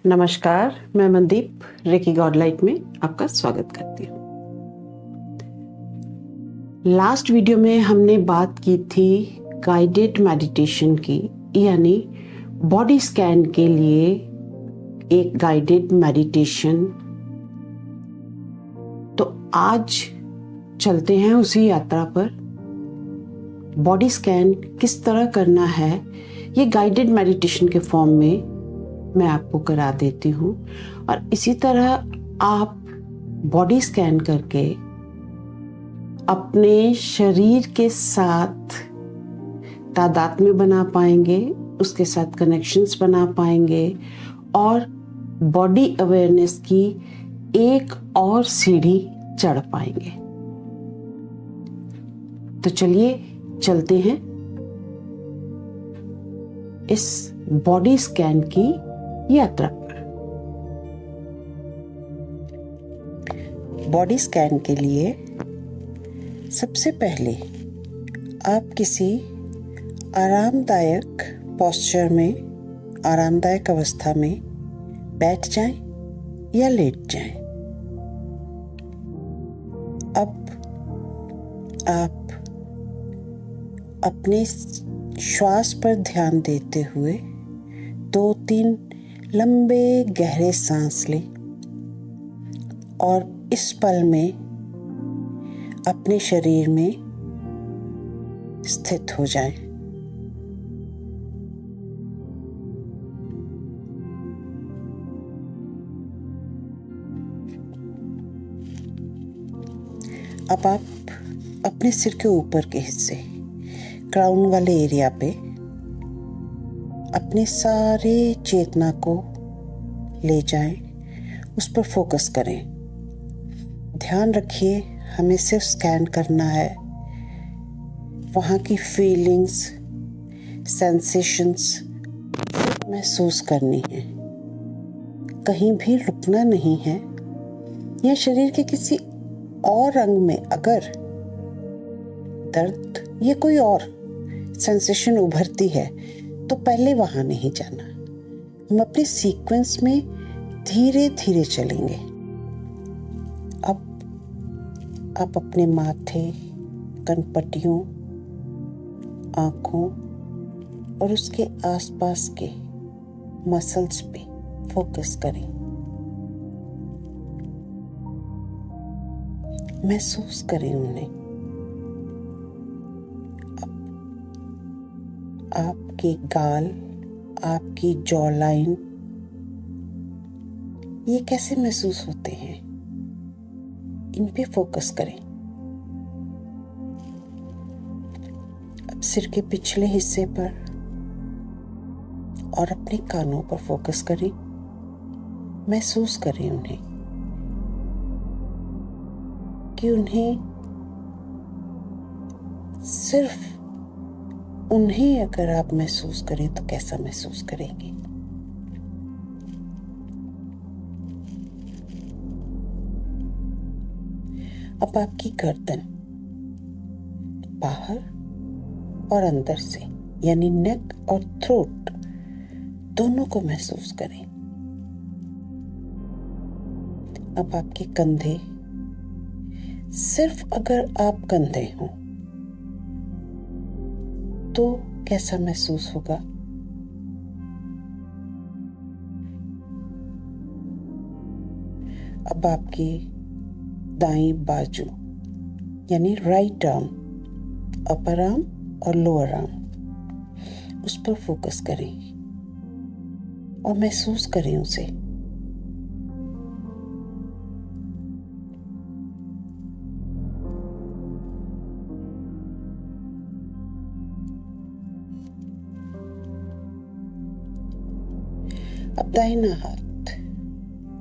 नमस्कार, मैं मनदीप रेकी गॉडलाइट में आपका स्वागत करती हूँ। लास्ट वीडियो में हमने बात की थी गाइडेड मेडिटेशन की, यानी बॉडी स्कैन के लिए एक गाइडेड मेडिटेशन। तो आज चलते हैं उसी यात्रा पर। बॉडी स्कैन किस तरह करना है ये गाइडेड मेडिटेशन के फॉर्म में मैं आपको करा देती हूँ, और इसी तरह आप बॉडी स्कैन करके अपने शरीर के साथ तादात्म्य बना पाएंगे, उसके साथ कनेक्शंस बना पाएंगे और बॉडी अवेयरनेस की एक और सीढ़ी चढ़ पाएंगे। तो चलिए चलते हैं इस बॉडी स्कैन की यात्रा पर। बॉडी स्कैन के लिए सबसे पहले आप किसी आरामदायक पोस्चर में, आरामदायक अवस्था में बैठ जाएं या लेट जाएं। अब आप अपने श्वास पर ध्यान देते हुए 2-3 लंबे गहरे सांस लें और इस पल में अपने शरीर में स्थित हो जाएं। अब आप अपने सिर के ऊपर के हिस्से, क्राउन वाले एरिया पे अपने सारे चेतना को ले जाएं, उस पर फोकस करें। ध्यान रखिए, हमें सिर्फ स्कैन करना है, वहाँ की फीलिंग्स, सेंसेशंस महसूस करनी है, कहीं भी रुकना नहीं है। या शरीर के किसी और अंग में अगर दर्द या कोई और सेंसेशन उभरती है तो पहले वहां नहीं जाना। हम अपने सीक्वेंस में धीरे धीरे चलेंगे। अब आप अपने माथे, कनपट्टियों, आँखों और उसके आसपास के मसल्स पे फोकस करें। महसूस करें उन्हें। आपके गाल, आपकी जॉ लाइन, ये कैसे महसूस होते हैं, इन पे फोकस करें। अब सिर के पिछले हिस्से पर और अपने कानों पर फोकस करें। महसूस करें उन्हें कि उन्हें सिर्फ उन्हें अगर आप महसूस करें तो कैसा महसूस करेंगे। अब आपकी गर्दन बाहर और अंदर से, यानी नेक और थ्रोट दोनों को महसूस करें। अब आपके कंधे, सिर्फ अगर आप कंधे हों तो कैसा महसूस होगा। अब आपकी दाईं बाजू, यानी राइट आर्म, अपर आर्म और लोअर आर्म, उस पर फोकस करें और महसूस करें उसे। अब दाहिना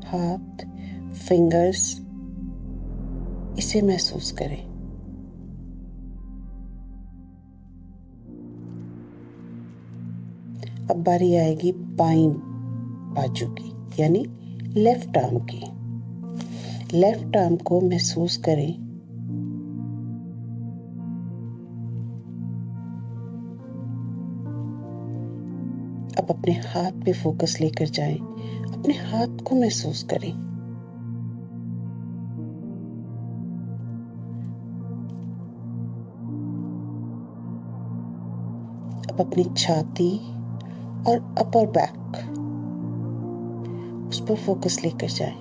हाथ, फिंगर्स, इसे महसूस करें। अब बारी आएगी बाईं बाजू की, यानी लेफ्ट आर्म की। लेफ्ट आर्म को महसूस करें। अब अपने हाथ पे फोकस लेकर जाएं, अपने हाथ को महसूस करें। अब अपनी छाती और अपर बैक उस पर फोकस लेकर जाएं।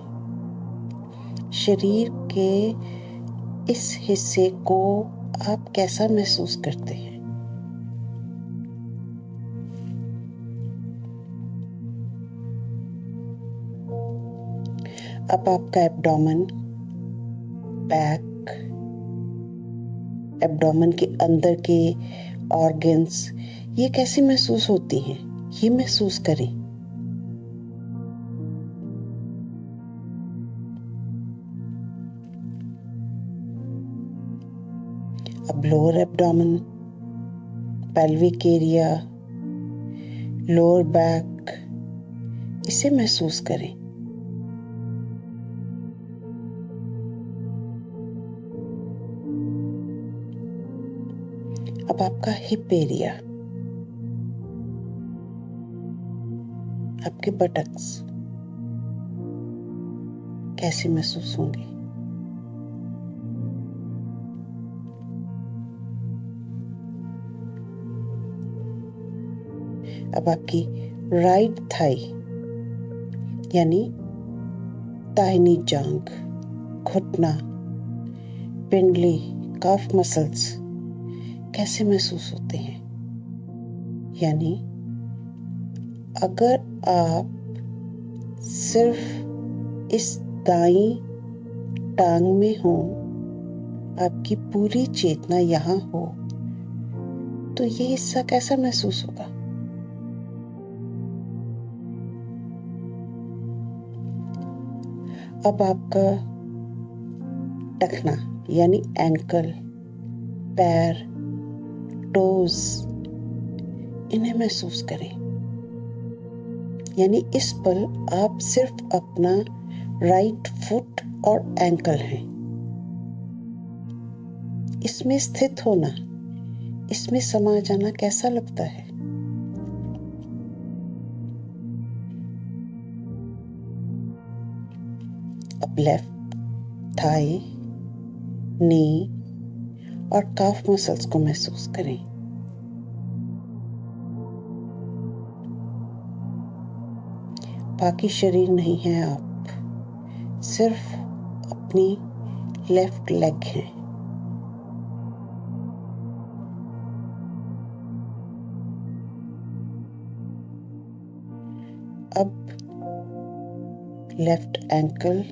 शरीर के इस हिस्से को आप कैसा महसूस करते हैं? अब आपका एब्डोमेन, बैक, एब्डोमेन के अंदर के ऑर्गन्स ये कैसी महसूस होती हैं, ये महसूस करें। अब lower abdomen, pelvic area, lower back, इसे महसूस करें। अब आपका हिप एरिया, आपके बटक्स कैसे महसूस होंगे? अब आपकी राइट थाई यानी दाहिनी जांघ, घुटना, पिंडली, काफ मसल्स कैसे महसूस होते हैं? यानी अगर आप सिर्फ इस दाईं टांग में हो, आपकी पूरी चेतना यहाँ हो, तो ये हिस्सा कैसा महसूस होगा? अब आपका टखना यानी एंकल, पैर, टोज, इन्हें महसूस करें। यानी इस पल आप सिर्फ अपना राइट फुट और एंकल हैं। इसमें स्थित होना, इसमें समा जाना कैसा लगता है? अब लेफ्ट थाई, नी और काफ मसल्स को महसूस करें। बाकी शरीर नहीं है आप, सिर्फ अपनी लेफ्ट लेग है। अब लेफ्ट एंकल,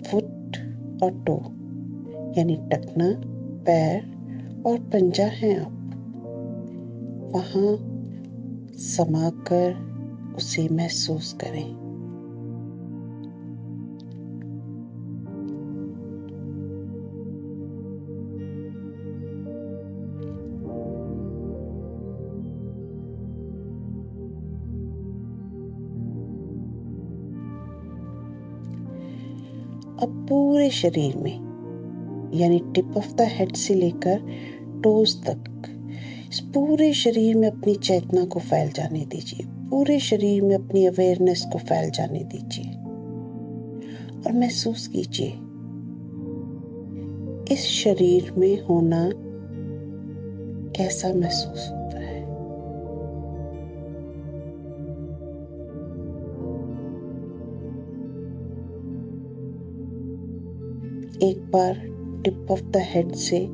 फुट और टो यानी टखना, पैर और पंजा है आप, वहां समाकर उसे महसूस करें। अब पूरे शरीर में यानी टिप ऑफ द हेड से लेकर टोज तक इस पूरे शरीर में अपनी चेतना को फैल जाने दीजिए। पूरे शरीर में अपनी अवेयरनेस को फैल जाने दीजिए और महसूस कीजिए इस शरीर में होना कैसा महसूस होता है। एक बार टिप ऑफ द हेड से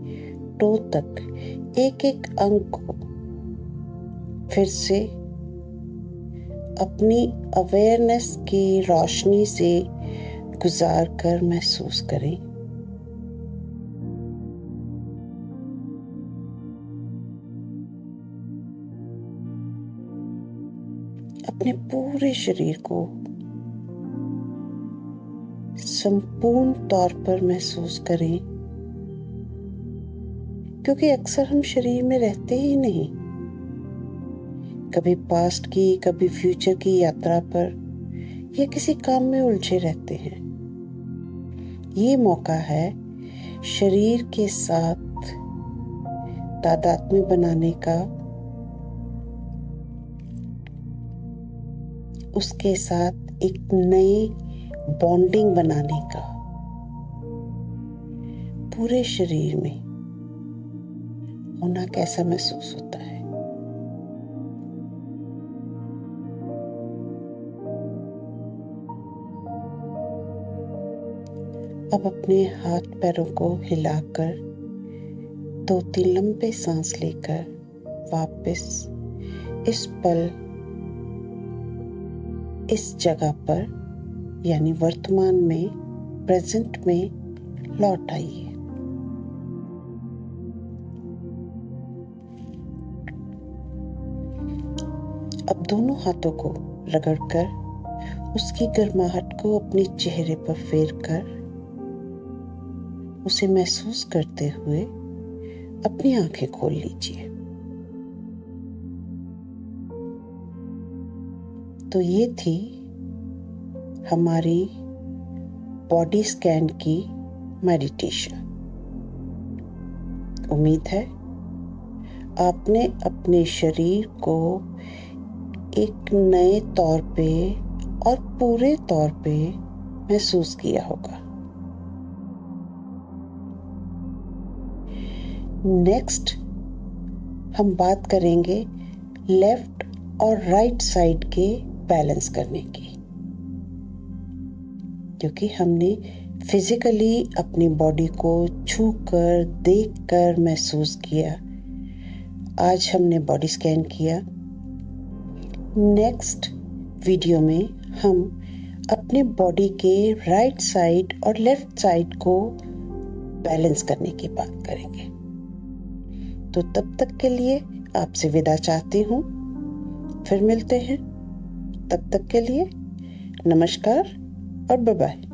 टो तक एक एक अंग को फिर से अपनी अवेयरनेस की रोशनी से गुजार कर महसूस करें। अपने पूरे शरीर को संपूर्ण तौर पर महसूस करें, क्योंकि अक्सर हम शरीर में रहते ही नहीं। कभी पास्ट की, कभी फ्यूचर की यात्रा पर या किसी काम में उलझे रहते हैं। ये मौका है शरीर के साथ तादात्म्य बनाने का, उसके साथ एक नई बॉन्डिंग बनाने का पूरे शरीर में होना कैसा महसूस होता है। अब अपने हाथ पैरों को हिलाकर 2-3 लंबे सांस लेकर वापस इस पल इस जगह पर यानी वर्तमान में प्रेजेंट में लौट आइए। अब दोनों हाथों को रगड़कर उसकी गर्माहट को अपने चेहरे पर फेरकर उसे महसूस करते हुए अपनी आंखें खोल लीजिए। तो ये थी हमारी बॉडी स्कैन की मेडिटेशन। उम्मीद है आपने अपने शरीर को एक नए तौर पे और पूरे तौर पे महसूस किया होगा। नेक्स्ट हम बात करेंगे लेफ्ट और राइट साइड के बैलेंस करने की, क्योंकि हमने फिजिकली अपनी बॉडी को छूकर देखकर महसूस किया। आज हमने बॉडी स्कैन किया। नेक्स्ट वीडियो में हम अपने बॉडी के राइट साइड और लेफ्ट साइड को बैलेंस करने की बात करेंगे। तो तब तक के लिए आपसे विदा चाहती हूँ। फिर मिलते हैं। तब तक के लिए नमस्कार और बाय बाय।